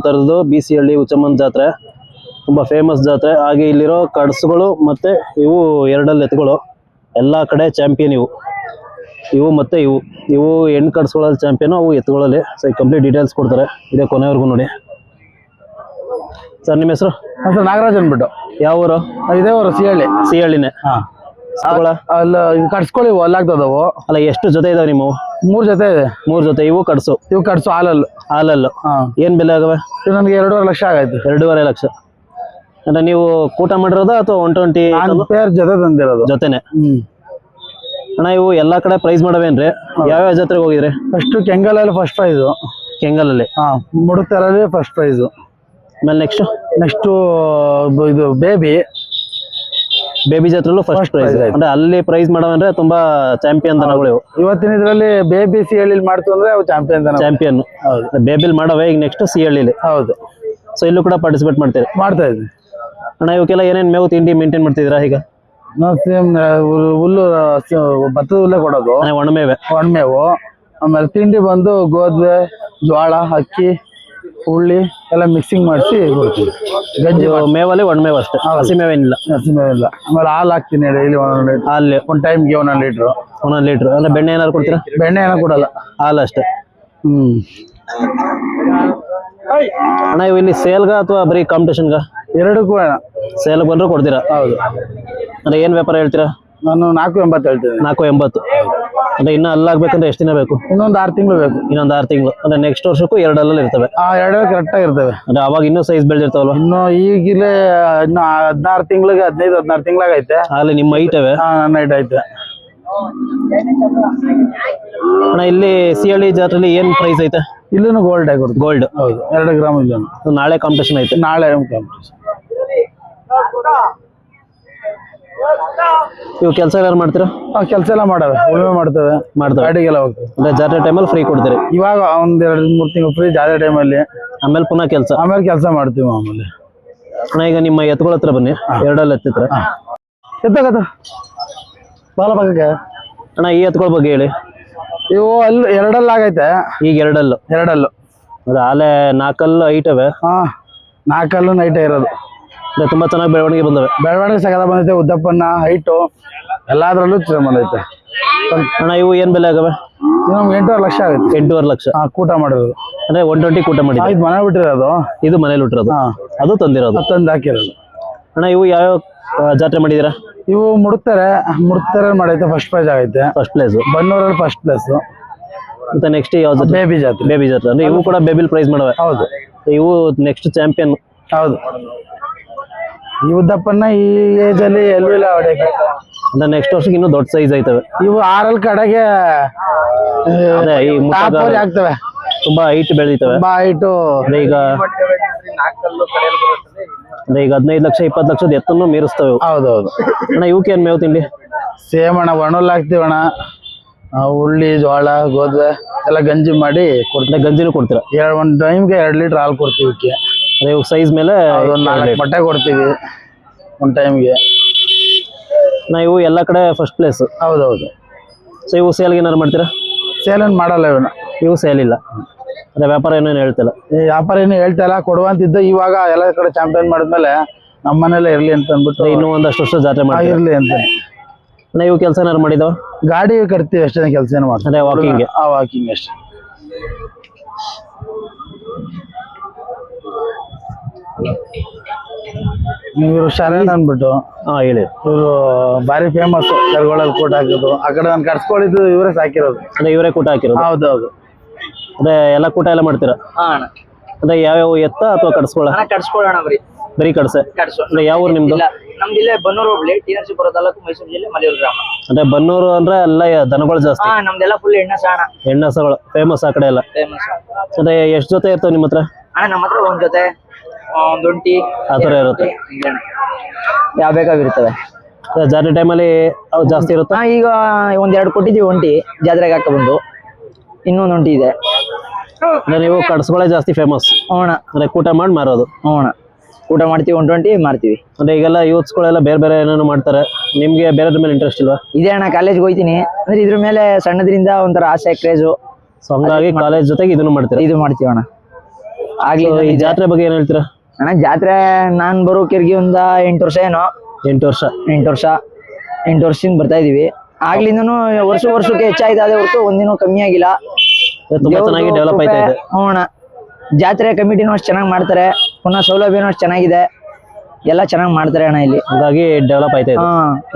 ತರದ್ದು BC ಹಳ್ಳಿ ಹುಚ್ಚಮ್ಮನ ಜಾತ್ರೆ ತುಂಬಾ ಫೇಮಸ್ ಜಾತ್ರೆ. ಹಾಗೆ ಇಲ್ಲಿರೋ ಕಡಸುಗಳು ಮತ್ತೆ ಇವು ಎರಡಲ್ಲಿ ಎತ್ತುಗಳು ಎಲ್ಲಾ ಕಡೆ ಚಾಂಪಿಯನ್. ಇವು ಮತ್ತೆ ಇವು ಹೆಣ್ಣು ಕಡಸುಗಳಲ್ಲಿ ಚಾಂಪಿಯನ್, ಅವು ಎತ್ತುಗಳಲ್ಲಿ. ಸೊ ಈ ಕಂಪ್ಲೀಟ್ ಡೀಟೇಲ್ಸ್ ಕೊಡ್ತಾರೆ, ಇದೇ ಕೊನೆವರೆಗೂ ನೋಡಿ. ಸರ್ ನಿಮ್ಮ ಹೆಸರು? ಸರ್ ನಾಗರಾಜ್ ಅಂದ್ಬಿಟ್ಟು. ಯಾವ ಊರು? ಇದೇ ಊರು ಸಿ ಹಳ್ಳಿನೇ. ಅಲ್ಲ ಕಡ್ಸ್ಕೊಳ್ಳಿ ಅಲ್ಲಾಗ್ತದವು. ಅಲ್ಲ ಎಷ್ಟು ಜೊತೆ ಇದಾವೆ ನಿಮ್ಮವು? 3 ಜೊತೆ ಇದೆ. 3 ಜೊತೆ. ಇವು ಕಡಸು ಹಾಲಲ್ಲು. ಏನ್ ಬೆಲೆ ಆಗವೆ? ನನಗೆ 2.5 ಲಕ್ಷ ಆಗೈತೆ. 2.5 ಲಕ್ಷ. ಅಂದ್ರೆ ನೀವು ಕೂಟ ಮಾಡಿರೋದ ಅಥವಾ 120 ಪೇರ್ ಜೊತೆ ತಂದಿರೋದು? ಜೊತೆನೆ. ಅಣ್ಣ ಇವು ಎಲ್ಲಾ ಕಡೆ ಪ್ರೈಸ್ ಮಾಡವೇನ್ರಿ? ಯಾವ್ಯಾವ ಜಾತ್ರೆಗೆ ಹೋಗಿದ್ರಿ? ಫಸ್ಟ್ ಕೆಂಗಲಲ್ಲಿ ಫಸ್ಟ್ ಪ್ರೈಸ್. ಕೆಂಗಲಲ್ಲಿ? ಮುಡುತ್ತರಲ್ಲಿ ಫಸ್ಟ್ ಪ್ರೈಸ್. ಆಮೇಲೆ ನೆಕ್ಸ್ಟ್ ಇದು ಬೇಬಿ ಜಾತ್ರೆಲ್ಲೂ ಫಸ್ಟ್ ಪ್ರೈಸ್. ಅಂದ್ರೆ ಅಲ್ಲಿ ಪ್ರೈಸ್ ಮಾಡವಂದ್ರೆ ತುಂಬಾ ಚಾಂಪಿಯನ್ ದನಗಳು ಇವು. ಇವತ್ತಿನ ಇದ್ರಲ್ಲಿ ಬೇಬಿ ಸಿ ಹಳ್ಳಿ ಮಾಡ್ತು ಅಂದ್ರೆ ಅವು ಚಾಂಪಿಯನ್. ಬೇಬಿಲ್ ಮಾಡವೆ. ಈಗ ನೆಕ್ಸ್ಟ್ ಸಿ ಹಳ್ಳಿಲಿ. ಹೌದು. ಸೊ ಇಲ್ಲೂ ಕೂಡ ಪಾರ್ಟಿಸಿಪೇಟ್ ಮಾಡ್ತಾ ಇದ್ವಿ. ಅಣ್ಣ ಇವಕ್ಕೆಲ್ಲ ಏನೇನ್ ಮೇವು ತಿಂಡಿ ಮೇಂಟೈನ್ ಮಾಡ್ತಿದ್ದೀರಾ ಈಗ? ಹುಲ್ಲು, ಭತ್ತದ ಹುಲ್ಲೇ ಕೊಡೋದು. ಒಣಮೇವು. ಆಮೇಲೆ ತಿಂಡಿ ಬಂದು ಗೋಧಿ, ಜೋಳ, ಅಕ್ಕಿ, ಹುಳ್ಳಿ ಎಲ್ಲ ಮಿಕ್ಸಿಂಗ್ ಮಾಡಿಸಿ ಕೊಡ್ತೀವಿ. ಗಂಜಿ ಮೇವಲ್ಲಿ ಒಣಮೇವು ಅಷ್ಟೇ, ಹಸಿ ಮೇವೇನಿಲ್ಲ. ಆಮೇಲೆ ಹಾಲು ಹಾಕ್ತೀನಿ ಡೈಲಿ 1 ಲೀಟರ್. ಹಾಲು ಒಂದು ಟೈಮ್ಗೆ 1 ಲೀಟ್ರು. 1 ಲೀಟ್ರ್. ಅಂದ್ರೆ ಬೆಣ್ಣೆ ಏನಾದ್ರು ಕೊಡ್ತೀರಾ? ಬೆಣ್ಣೆ ಏನೋ ಕೊಡಲ್ಲ, ಹಾಲು ಅಷ್ಟೇ. ಅಣ್ಣ ಇವು ಇಲ್ಲಿ ಸೇಲ್ಗ ಅಥವಾ ಬರೀ ಕಾಂಪಿಟೇಷನ್ಗ? ಎರಡಕ್ಕೂ ಸೇಲ್ ಬಂದ್ರು ಕೊಡ್ತೀರಾ? ಹೌದು. ಅಂದ್ರೆ ಏನ್ ವ್ಯಾಪಾರ ಹೇಳ್ತೀರಾ? ನಾನು 4.80 ಹೇಳ್ತೀನಿ. 4.80. ಅಂದ್ರೆ ಇನ್ನ ಅಲ್ಲಾಗ್ಬೇಕಂದ್ರೆ ಎಷ್ಟು ದಿನ ಬೇಕು? ಇನ್ನೊಂದು 6 ತಿಂಗಳು ಬೇಕು. ಇನ್ನೊಂದು 6 ತಿಂಗಳು. ಅಂದ್ರೆ ನೆಕ್ಸ್ಟ್ ವರ್ಷಕ್ಕೂ 2 ಅಲ್ಲಲ್ಲಿ ಇರ್ತವೆ? 2 ಕರೆಕ್ಟ್ ಆಗಿರ್ತವೆ. ಅಂದ್ರೆ ಅವಾಗ ಇನ್ನೂ ಸೈಜ್ ಬೆಳೆದಿರ್ತಾವಲ್ವ? ಇನ್ನು ಈಗಿಲ್ಲೇ ಇನ್ನು 16 ತಿಂಗಳಿಗೆ 15-16 ತಿಂಗಳಾಗೈತೆ. ಅಲ್ಲಿ ನಿಮ್ಮ ಹೈಟ್ ಅವೆ? ನನ್ನ ಹೈಟ್ ಐತೆ. ಅಣ್ಣ ಇಲ್ಲಿ ಸಿ ಹಳ್ಳಿ ಜಾತ್ರೆಲಿ ಏನ್ ಪ್ರೈಸ್ ಐತೆ? ಇಲ್ಲೂ ಗೋಲ್ಡ್ ಆಗಿ ಗೋಲ್ಡ್. ಹೌದು, 2 ಗ್ರಾಮ್ ಇಲ್ಲ. ನಾಳೆ ಕಾಂಪಿಟೇಷನ್ ಐತೆ? ನಾಳೆ ಕಾಂಪಿಟೇಷನ್. ಇವು ಕೆಲಸ ಯಾರು ಮಾಡ್ತೀರಾ? ಕೆಲಸ ಎಲ್ಲ ಮಾಡವೆ, ಉಳುಮೆ ಮಾಡ್ತೇವೆ, ಗಾಡಿಗೆಲ್ಲ ಹೋಗ್ತೇವೆ. ಅಂದ್ರೆ ಜಾತ್ರೆ ಟೈಮಲ್ಲಿ ಫ್ರೀ ಕೊಡ್ತೀರಿ? ಇವಾಗ 1-2-3 ತಿಂಗಳು ಫ್ರೀ ಜಾತ್ರೆ ಟೈಮಲ್ಲಿ. ಆಮೇಲೆ ಪುನಃ ಕೆಲಸ ಮಾಡ್ತೀವಿ ಮಾಮೂಲಿ. ಅಣ್ಣ ಈಗ ನಿಮ್ಮ ಎತ್ತುಗಳ ಹತ್ರ ಬನ್ನಿ. 2 ಎತ್ತಿತ್ರ ಬಾಲ ಭಾಗಕ್ಕೆ. ಅಣ್ಣ ಈ ಎತ್ತುಗಳ ಬಗ್ಗೆ ಹೇಳಿ. ಇವು ಅಲ್ಲಿ 2 ಆಗೈತೆ. ಈಗ 2 ಅಂದ್ರೆ ಆಲೆ 4 ಹೈಟ್ ಅವೆ. 4 ನೈಟ್ ಇರೋದು. ತುಂಬಾ ಚೆನ್ನಾಗಿ ಬೆಳವಣಿಗೆ ಬಂದವೆ. ಬೆಳವಣಿಗೆ ಸಗದ ಬಂದೈತೆ. ಉದ್ದಪ್ಪನ್ನ ಹೈಟು ಎಲ್ಲಾದ್ರಲ್ಲೂ ಚೆನ್ನಾಗಿ ಬಂದೈತೆ. ಅಣ್ಣ ಇವು ಏನ್ ಬೆಲೆ ಆಗವೆ? ನಮ್ಗೆ 8.5 ಲಕ್ಷ ಆಗುತ್ತೆ. 8.5 ಲಕ್ಷ. ಕೂಟ ಮಾಡಿರೋದು. ಅಂದ್ರೆ 120 ಕೂಟ ಮಾಡಿ. ಇದು ಮನೆ ಬಿಟ್ಟಿರೋದು. ಇದು ಮನೇಲಿ ಬಿಟ್ಟಿರೋದು. ಅದು ತಂದಿರೋದು. ತಂದು ಹಾಕಿರೋದು. ಅಣ್ಣ ಇವು ಯಾವ ಜಾತ್ರೆ ಮಾಡಿದೀರಾ? ಇವು ಮುಡುತ್ತಾರೆ ಮಾಡೈತೆ. ಫಸ್ಟ್ ಪ್ರೈಸ್ ಆಗೈತೆ. ಫಸ್ಟ್ ಪ್ಲೇಸ್ ಬನ್ನೂರಲ್ಲಿ ಫಸ್ಟ್ ಪ್ಲೇಸ್. ಮತ್ತೆ ನೆಕ್ಸ್ಟ್ ಯಾವ ಜಾತ್ರೆ? ಬೇಬಿ ಜಾತ್ರೆ. ಅಂದ್ರೆ ಇವು ಕೂಡ ಬೇಬಿಲ್ ಪ್ರೈಸ್ ಮಾಡವೆ? ಹೌದು. ಇವು ನೆಕ್ಸ್ಟ್ ಚಾಂಪಿಯನ್. ಹೌದು. ಈ ಉದ್ದಪ್ಪನ್ನ ಈ ಏಜ್ ಅಲ್ಲಿ ಎಲ್ಲೂ ಇಲ್ಲ ಹೊಡೆಯಕ್ಕೆ. ಅಂದ್ರೆ ನೆಕ್ಸ್ಟ್ ವರ್ಷಕ್ಕೆ ಇನ್ನೂ ದೊಡ್ಡ ಸೈಜ್ ಐತವೆ. ಇವು 6 ಕಡೆಗೆ ಆಗ್ತವೆ. ತುಂಬಾ ಹೈಟ್ ಬೆಳೀತವೆ. ಹೈಟು ಈಗ 15 ಲಕ್ಷ 20 ಲಕ್ಷದ ಎತ್ತನ್ನು ಮೀರಿಸ್ತವೆ. ಹೌದೌದು. ಅಣ್ಣ ಇವಕ್ಕೆ ಏನ್ ಮೇವು ತಿಂಡಿ? ಸೇಮ್ ಅಣ್ಣ, ಒಣಲ್ ಹಾಕ್ತಿವಣ್ಣ. ಹುಳ್ಳಿ, ಜೋಳ, ಗೋಧಿ ಎಲ್ಲ ಗಂಜಿ ಮಾಡಿ ಕೊಡ್ತೀವಿ. ಗಂಜಿನೂ ಕೊಡ್ತೀರಾ? 1 ಟೈಮ್ಗೆ 2 ಲೀಟರ್ ಹಾಲು ಕೊಡ್ತೀವಿ. ಇವು ಸೈಜ್ ಮೇಲೆ 4 ಮೊಟ್ಟೆ ಕೊಡ್ತೀವಿ 1 ಟೈಮ್ಗೆ. ಇವು ಎಲ್ಲ ಕಡೆ ಫಸ್ಟ್ ಪ್ಲೇಸ್. ಹೌದೌದು. ಸೊ ಇವು ಸೇಲ್ಗೆ ಏನಾರು ಮಾಡ್ತೀರಾ? ಸೇಲ್ ಏನು ಮಾಡಲ್ಲ ಇವನ್ನ. ಇವು ಸೇಲ್ ಇಲ್ಲ. ಅದೇ ವ್ಯಾಪಾರ ಏನೇನು ಹೇಳ್ತಿಲ್ಲ? ವ್ಯಾಪಾರ ಏನು ಹೇಳ್ತಾ ಇಲ್ಲ, ಕೊಡುವಂತಿದ್ದು. ಇವಾಗ ಎಲ್ಲ ಕಡೆ ಚಾಂಪಿಯನ್ ಮಾಡಿದ್ಮೇಲೆ ನಮ್ಮ ಮನೇಲೆ ಇರ್ಲಿ ಅಂತ ಅಂದ್ಬಿಟ್ಟು ಇನ್ನೂ ಒಂದಷ್ಟು ವರ್ಷ ಜಾತ್ರೆ ಮಾಡಿ ಇರ್ಲಿ ಅಂತ. ಇವು ಕೆಲಸ ಏನಾರು ಮಾಡಿದಾವ? ಗಾಡಿ ಕಟ್ತೀವಿ ಅಷ್ಟೇ, ಕೆಲಸ ಏನು ಮಾಡ್ತೀವಿ. ವಾಕಿಂಗ್ ಅಷ್ಟೇ. ಇವರು ಶರಣ್ ಅಂದ್ಬಿಟ್ಟು ಹೇಳಿ. ಇವರು ಬಾರಿ ಫೇಮಸ್. ಕರ್ಗೋಳಲ್ಲಿ ಕೂಟ ಹಾಕೋದು. ಆ ಕಡೆ ನಾನು ಕರ್ಸ್ಕೊಂಡಿದ್ದು ಇವರೇ ಸಾಕಿರೋದು. ಅಂದ್ರೆ ಇವರೇ ಕೂಟ ಹಾಕಿರೋದು? ಹೌದೌದು. ಅದೇ ಎಲ್ಲ ಕೂಟ ಎಲ್ಲ ಮಾಡ್ತೀರಾ? ಅಂದ್ರೆ ಯಾವ್ಯಾವ ಎತ್ತ ಅಥವಾ ಕಟ್ಸ್ಕೊಳ್ಳೋಣ? ಬರೀ ಕಡ್ಸೆ. ಅಂದ್ರೆ ಯಾವ ಊರು ನಿಮ್ದು? ನಮ್ದು ಇಲ್ಲೇ ಬನ್ನೂರು ಹೋಬಳಿ, ಟಿ ನರಸೀಪುರ ತಾಲೂಕು, ಮೈಸೂರು ಜಿಲ್ಲೆ, ಮಲೆಯೂರು ಗ್ರಾಮ. ಅಂದ್ರೆ ಬನ್ನೂರು ಅಂದ್ರೆ ಎಲ್ಲ ದನಗಳು ಜಾಸ್ತಿ? ನಮ್ದೆಲ್ಲ ಫುಲ್ ಹೆಣ್ಣಸಗಳು ಫೇಮಸ್ ಆ ಕಡೆ ಎಲ್ಲ. ಅಂದ್ರೆ ಎಷ್ಟು ಜೊತೆ ಇರ್ತವೆ ನಿಮ್ಮ ಹತ್ರ? ನಮ್ಮ ಹತ್ರ 1 ಜೊತೆ, 1 ಒಂಟಿ ಆತರ ಇರುತ್ತೆ. ಯಾವ ಬೇಕಾಗಿರ್ತವೆ. ಜಾತ್ರೆ ಟೈಮಲ್ಲಿ ಜಾಸ್ತಿ ಇರುತ್ತೆ? ಈಗ 1-2 ಕೊಟ್ಟಿದ್ದೀವಿ ಒಂಟಿ ಜಾತ್ರೆಗೆ ಹಾಕ ಬಂದು. ಇನ್ನೊಂದು ಒಂಟಿ ಇದೆ. ಅಂದ್ರೆ ನೀವು ಕಡಸುಗಳೇ ಜಾಸ್ತಿ ಫೇಮಸ್? ಅಂದ್ರೆ ಕೂಟ ಮಾಡಿ ಮಾರೋದು? ಊಟ ಮಾಡ್ತೀವಿ, 120 ಮಾರ್ತೀವಿ. ಅಂದ್ರೆ ಈಗೆಲ್ಲ ಯೂತ್ಸ್ಗಳೆಲ್ಲ ಬೇರೆ ಏನೇನೋ ಮಾಡ್ತಾರೆ. ನಿಮ್ಗೆ ಬೇರೆದ್ರ ಮೇಲೆ ಇಂಟ್ರೆಸ್ಟ್ ಇಲ್ವಾ? ಇದೆ ಅಣ್ಣ, ಕಾಲೇಜ್ಗೆ ಹೋಗ್ತೀನಿ. ಅಂದ್ರೆ ಇದ್ರ ಮೇಲೆ ಸಣ್ಣದ್ರಿಂದ ಒಂಥರ ಆಸೆ, ಕ್ರೇಜು. ಸೊ ಹಂಗಾಗಿ ಕಾಲೇಜ್ ಜೊತೆಗೆ ಇದನ್ನು ಮಾಡ್ತೀರಾ? ಇದು ಮಾಡ್ತೀವಿ ಅಣ್ಣ. ಆಗ್ಲಿ ಈ ಜಾತ್ರೆ ಬಗ್ಗೆ ಏನ್ ಹೇಳ್ತೀರಾ? ಅಣ್ಣ ಜಾತ್ರೆ ನಾನ್ ಬರೋಕಿರ್ಗಿ ಒಂದ 8 ವರ್ಷ ಏನೋ 8 ವರ್ಷ 8 ವರ್ಷದಿಂದ ಬರ್ತಾ ಇದೀವಿ. ಆಗ್ಲಿಂದನು ವರ್ಷಕ್ಕೆ ಹೆಚ್ಚಾಯ್ತು, ಅದೇ ಹೊರತು ಒಂದಿನೂ ಕಮ್ಮಿ ಆಗಿಲ್ಲ. ತುಂಬಾ ಚೆನ್ನಾಗಿ ಡೆವಲಪ್ ಆಯ್ತಾ ಇದೆ. ಹ್ಞೂ ಅಣ್ಣ, ಜಾತ್ರೆ ಕಮಿಟಿನೂ ಅಷ್ಟು ಚೆನ್ನಾಗಿ ಮಾಡ್ತಾರೆ, ಪುನಃ ಸೌಲಭ್ಯನೂ ಅಷ್ಟು ಚೆನ್ನಾಗಿದೆ, ಎಲ್ಲ ಚೆನ್ನಾಗಿ ಮಾಡ್ತಾರೆ ಅಣ್ಣ ಇಲ್ಲಿ. ಹಾಗಾಗಿ ಡೆವಲಪ್ ಆಯ್ತಾ ಇದೆ.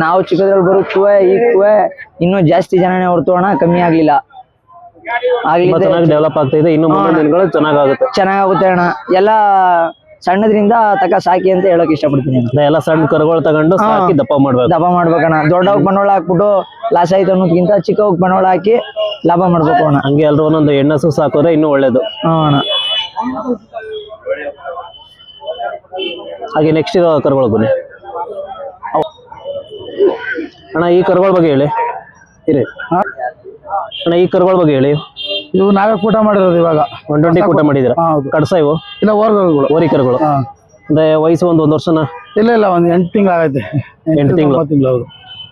ನಾವು ಚಿಕ್ಕದ್ರಲ್ಲಿ ಬರೋಕ್ಕೂ ಈಗೂ ಇನ್ನೂ ಜಾಸ್ತಿ ಜನನೇ ಹೊರತು ಅಣ್ಣ, ಕಮ್ಮಿ ಆಗ್ಲಿಲ್ಲ. ತುಂಬಾ ಚೆನ್ನಾಗಿ ಡೆವಲಪ್ ಆಗ್ತಾ ಇದೆ. ಇನ್ನು ಮುಂದಿನ ದಿನಗಳು ಚೆನ್ನಾಗುತ್ತೆ ಅಣ್ಣ. ಎಲ್ಲ ಸಣ್ಣದ್ರಿಂದ ತಕ ಸಾಕಿ ಅಂತ ಹೇಳಕ್ ಇಷ್ಟಪಡ್ತೀನಿ. ಎಲ್ಲ ಸಣ್ಣ ಕರುಗಳು ತಗೊಂಡು ಸಾಕಿ ದಪ್ಪ ಮಾಡ್ಬೇಕಣ್ಣ. ದೊಡ್ಡವಾಗ ಬಂಡವಾಳ ಹಾಕ್ಬಿಟ್ಟು ಲಾಸ್ ಆಯ್ತು ಅನ್ನೋದಕ್ಕಿಂತ ಚಿಕ್ಕವಾಗ ಬಂಡವಾಳ ಹಾಕಿ ಲಾಭ ಮಾಡ್ಬೇಕು ಅಣ್ಣ. ಹಂಗೆ ಎಲ್ರು ಒಂದೊಂದು ಹೆಣ್ಣಸು ಸಾಕೋದ್ರೆ ಇನ್ನೂ ಒಳ್ಳೇದು. ಅಣ್ಣ. ಹಾಗೆ ನೆಕ್ಸ್ಟ್ ಇರೋ ಕರುಗಳು ಬನ್ನಿ ಅಣ್ಣ. ಈ ಕರುಗಳ ಬಗ್ಗೆ ಹೇಳಿ. ಅಣ್ಣ ಈ ಕರುಗಳ ಬಗ್ಗೆ ಹೇಳಿ. ಇವು ನಾವೇ ಕೂಟ ಮಾಡಿರೋದು ಇವಾಗ. 120 ಕೂಟ ಮಾಡಿದಿರ? ಕಡಸ ಇವು? ಇಲ್ಲ, ಓರಿ ಕರುಗಳು. ಅಂದ್ರೆ ವಯಸ್ಸು ಒಂದು ವರ್ಷನ? ಇಲ್ಲ, ಒಂದು 8 ತಿಂಗಳು ಆಗೈತೆ. 8 ತಿಂಗಳು.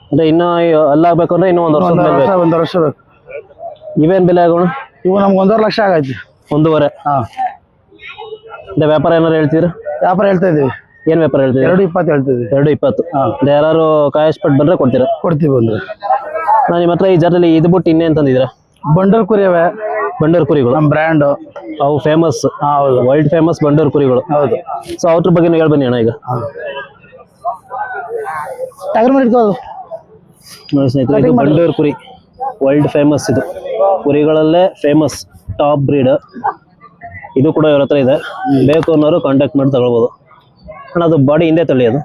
ಅಂದ್ರೆ ಇನ್ನು ಅಲ್ಲಾಗ್ಬೇಕು ಅಂದ್ರೆ ಇನ್ನೂ ಒಂದು ವರ್ಷ ಬೇಕು. ಇವೇನ್ ಬೆಲೆ ಆಗೋಣ? ಇವು ನಮ್ಗೆ 1.5 ಲಕ್ಷ ಆಗೈತಿ. 1.5. ಅಂದ್ರೆ ವ್ಯಾಪಾರ ಏನಾರು ಹೇಳ್ತೀರಾ? ವ್ಯಾಪಾರ ಹೇಳ್ತಾ ಇದೀವಿ. ಏನ್ ವ್ಯಾಪಾರ ಹೇಳ್ತೀವಿ? 2.20 ಹೇಳ್ತಿದ್ವಿ. 2.20. ಯಾರು ಕಾಯಸ್ಪಟ್ಟು ಬಂದ್ರೆ ಕೊಡ್ತೀವಿ ಬಂದ್ರೆ. ನಾನು ನಿಮ್ಮ ಹತ್ರ ಈ ಜಾತ್ರೆಯಲ್ಲಿ ಇದು ಬಿಟ್ಟು ಇನ್ನೇನ್ ತಂದಿದ್ದೀರಾ? ಬಂಡೂರ್ ಕುರಿ ಅವೆ. ಬಂಡೂರ್ ಕುರಿಗಳು ನಮ್ಮ ಬ್ರ್ಯಾಂಡ್. ಅವು ಫೇಮಸ್. ಹೌದು, ವರ್ಲ್ಡ್ ಫೇಮಸ್ ಬಂಡೂರ್ ಕುರಿಗಳು. ಹೌದು. ಸೊ ಅವ್ರ ಬಗ್ಗೆ ಹೇಳ್ ಬನ್ನಿ ಅಣ್ಣ. ಈಗ ನೋಡಿ ಸ್ನೇಹಿತರೆ, ಇದು ಬಂಡೂರ್ ಕುರಿ ವರ್ಲ್ಡ್ ಫೇಮಸ್. ಇದು ಕುರಿಗಳಲ್ಲೇ ಫೇಮಸ್ ಟಾಪ್ ಬ್ರೀಡ್. ಇದು ಕೂಡ ಇವ್ರ ಹತ್ರ ಇದೆ. ಬೇಕು ಅನ್ನೋರು ಕಾಂಟ್ಯಾಕ್ಟ್ ಮಾಡಿ ತಗೊಳ್ಬೋದು ಅಣ್ಣ. ಅದು ಬಾಡಿ ಹಿಂದೆ ತಳ್ಳಿ ಅದು.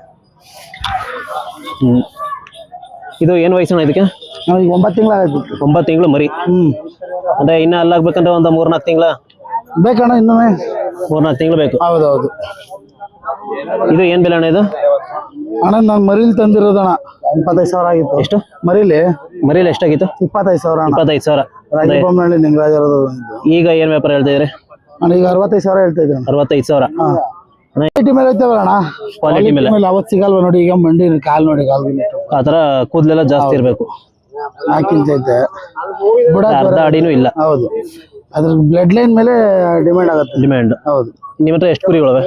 ಇದು ಏನು ವಯಸ್ಸಣ್ಣ ಇದಕ್ಕೆ? 9 ತಿಂಗಳು ಆಗೈತಿ. 9 ತಿಂಗಳು ಮರಿ. ಅಂದ್ರೆ ಇನ್ನ ಅಲ್ಲಾಗ್ಬೇಕಂದ್ರೆ ಒಂದು 3-4 ತಿಂಗಳ ಬೇಕಣ್ಣ. ಇನ್ನೂ 3-4 ತಿಂಗಳು ಬೇಕು. ಹೌದೌದು. ಇದು ಏನ್ ಬೆಲೆ ಅಣ್ಣ ಇದು? ಅಣ್ಣ ನಾನು ಮರಿಲಿ ತಂದಿರೋದಣ್ಣ 25,000 ಆಗಿತ್ತು. ಎಷ್ಟು ಮರಿಲಿ ಎಷ್ಟಾಗಿತ್ತು? 25,000. 25,000. ರಾಜಬೊಮ್ಮನಹಳ್ಳಿ ನಿಂಗರಾಜ. ಈಗ ಏನ್ ವ್ಯಾಪಾರ ಹೇಳ್ತಾ ಇದ್ರಿ? ಅಣ್ಣ ಈಗ 65,000 ಹೇಳ್ತಾ ಇದ್ದೆ. 65,000. ಕ್ವಾಲಿಟಿ ಮೇಲೆ ಐತವಲ್ಲ. ಕ್ವಾಲಿಟಿ ಮೇಲೆ ಅವತ್ತು ಸಿಗಲ್ವ ನೋಡಿ. ಈಗ ಮಂಡಿ ಕಾಲ್ ನೋಡಿ, ಆತರ ಕೂದಲೆಲ್ಲ ಜಾಸ್ತಿ ಇರ್ಬೇಕು. 4 ಇಂಚ್ ಐತೆ. ಅರ್ಧ ಅಡಿನೂ ಇಲ್ಲ. ಹೌದು, ಅದ್ರ ಬ್ಲಡ್ ಲೈನ್ ಮೇಲೆ ಡಿಮ್ಯಾಂಡ್ ಆಗುತ್ತೆ. ಡಿಮ್ಯಾಂಡ್. ಹೌದು. ನಿಮ್ಮ ಹತ್ರ ಎಷ್ಟು ಕುರಿಗಳವೆ?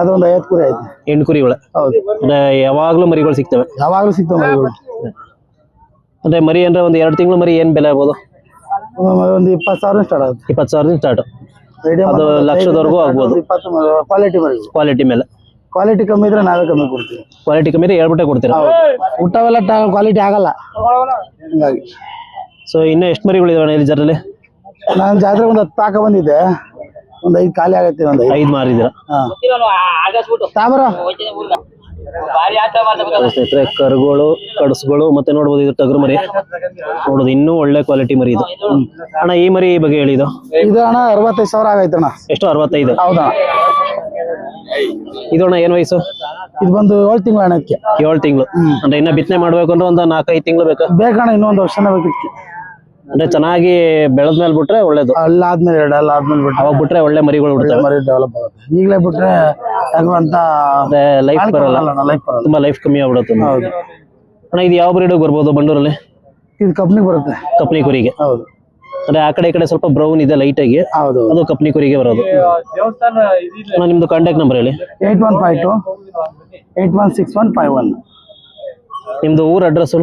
ಅದೊಂದು 50 ಕುರಿ ಐತೆ. 8 ಕುರಿಗಳು. ಹೌದು. ಅಂದ್ರೆ ಯಾವಾಗ್ಲೂ ಮರಿಗಳು ಸಿಗ್ತವೆ? ಯಾವಾಗ್ಲೂ ಸಿಗ್ತವೆ ಮರಿಗಳು. ಅಂದ್ರೆ ಮರಿ ಅಂದ್ರೆ ಒಂದು 2 ತಿಂಗಳು ಮರಿ ಏನ್ ಬೆಲೆ ಆಗ್ಬೋದು? ಒಂದು 20,000 ಸ್ಟಾರ್ಟ್ ಆಗುತ್ತೆ. 20,000 ಸ್ಟಾರ್ಟ್. ಅದು ಲಕ್ಷದವರೆಗೂ ಆಗ್ಬೋದು. ಕ್ವಾಲಿಟಿ ಮೇಲೆ. ಕ್ವಾಲಿಟಿ ಕಮ್ಮಿ ಇದ್ರೆ ನಾವೇ ಕಮ್ಮಿ ಕೊಡ್ತೀವಿ. ಕ್ವಾಲಿಟಿ ಕಮ್ಮಿ ಇದ್ರೆ ಹೇಳ್ಬಿಟ್ಟೆ ಕೊಡ್ತೀರಾ? ಊಟವೆಲ್ಲ ಕ್ವಾಲಿಟಿ ಆಗಲ್ಲ ಹಿಂಗಾಗಿ. ಸೊ ಇನ್ನು ಎಷ್ಟು ಮರಿಗಳಿದಾವೆ ಇಲ್ಲಿ ಜಾತ್ರೆಯಲ್ಲಿ? ನಾನು ಜಾತ್ರೆ ಒಂದು 10 ತಾಕ ಬಂದಿದ್ದೆ. ಒಂದು 5 ಖಾಲಿ ಆಗೈತೆ. ಒಂದು 5 ಮಾರಿದ್ದೀರಾ? ಸ್ನೇಹಿತರೆ, ಕರುಗಳು, ಕಡಸುಗಳು ಮತ್ತೆ ನೋಡ್ಬೋದು ಇದು ಟಗರು ಮರಿ. ನೋಡೋದು ಇನ್ನೂ ಒಳ್ಳೆ ಕ್ವಾಲಿಟಿ ಮರಿ ಇದು. ಅಣ್ಣ ಈ ಮರಿ ಬಗ್ಗೆ ಹೇಳಿ. ಇದು ಅಣ್ಣ 65,000 ಆಗೈತೆ ಅಣ್ಣ. ಎಷ್ಟು? 65. ಹೌದಾ? ಇದು ಅಣ್ಣ ಏನ್ ವಯಸ್ಸು? ಇದು ಬಂದು 7 ತಿಂಗಳು ಅಣ್ಣಕ್ಕೆ. 7 ತಿಂಗಳು. ಅಂದ್ರೆ ಇನ್ನ ಬಿತ್ತನೆ ಮಾಡ್ಬೇಕು ಅಂದ್ರೆ ಒಂದು 4-5 ತಿಂಗಳು ಬೇಕಾ? ಬೇಕಣ್ಣ, ಇನ್ನೊಂದು ವರ್ಷನ ಬೇಕಿತ್ತು. ಅಂದ್ರೆ ಚೆನ್ನಾಗಿ ಬೆಳೆದ್ಮೇಲೆ ಬಿಟ್ರೆ ಒಳ್ಳೇದು. ಅಲ್ಲಾದ್ಮೇಲೆ 2 ಅಲ್ಲಾದ್ಮೇಲೆ ಬಿಟ್ರೆ ಅವಾಗ ಬಿಟ್ರೆ ಒಳ್ಳೆ ಮರಿಗಳು ಬಿಡ್ತವೆ. ಮರಿ ಡೆವಲಪ್ ಆಗುತ್ತೆ. ಈಗಲೇ ಬಿಟ್ರೆ ಯಾಕಂತ ಲೈಫ್ ಬರಲ್ಲ. ತುಂಬಾ ಲೈಫ್ ಕಮ್ಮಿ ಆಗ್ಬಿಡುತ್ತೆ. ಹೌದು ಅಣ್ಣ ಇದು ಯಾವ ಬ್ರೀಡ್ ಬರ್ಬೋದು ಬಂಡೂರಲ್ಲಿ? ಇದು ಕಪ್ನಿ ಬರುತ್ತೆ. ಕಪ್ನಿ ಕುರಿಗೆ. ಹೌದು. ಅಂದ್ರೆ ಆ ಕಡೆ ಈ ಕಡೆ ಸ್ವಲ್ಪ ಬ್ರೌನ್ ಇದೆ ಲೈಟ್ ಆಗಿ. ಹೌದು, ಅದು ಕಪ್ನಿ ಕುರಿಗೆ ಬರೋದು. ನಿಮ್ದು ಕಾಂಟ್ಯಾಕ್ಟ್ ನಂಬರ್ ಹೇಳಿ. 8152 816151. ನಿಮ್ದು ಊರ್ ಅಡ್ರೆಸ್?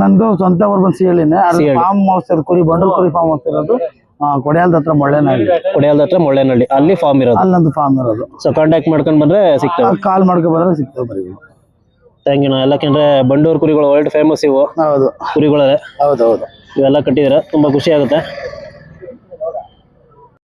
ನಂದು ಸ್ವಂತ ಊರು ಬಂದು ಸಿಹಳ್ಳಿನೇ. ಫಾರ್ಮ್ ಹೌಸ್ ಕುರಿ, ಬಂಡೂರು ಕುರಿ ಫಾರ್ಮ್ ಹೌಸ್ ಇರೋದು ಕೊಡಿಯಾಲದ ಹತ್ರ ಮೊಳ್ಳೆನಹಳ್ಳಿ. ಅಲ್ಲಿ ಫಾರ್ಮ್ ಇರೋದು? ಅಲ್ಲಿ ನಂದು ಫಾರ್ಮ್ ಇರೋದು. ಸೊ ಕಾಂಟ್ಯಾಕ್ಟ್ ಮಾಡ್ಕೊಂಡು ಬಂದ್ರೆ ಸಿಗ್ತವೆ. ಕಾಲ್ ಮಾಡ್ಕೊಂಡು ಬಂದ್ರೆ ಸಿಗ್ತವೆ ಮರಿಗಳು. Thank you. ಯಾಕಂದ್ರೆ ಬಂಡೂರು ಕುರಿಗಳು ವರ್ಲ್ಡ್ ಫೇಮಸ್ ಇವು. ಹೌದು, ಕುರಿಗಳೇ. ಹೌದೌದು. ಇವೆಲ್ಲ ಕಟ್ಟಿದ್ರೆ ತುಂಬಾ ಖುಷಿ ಆಗುತ್ತೆ.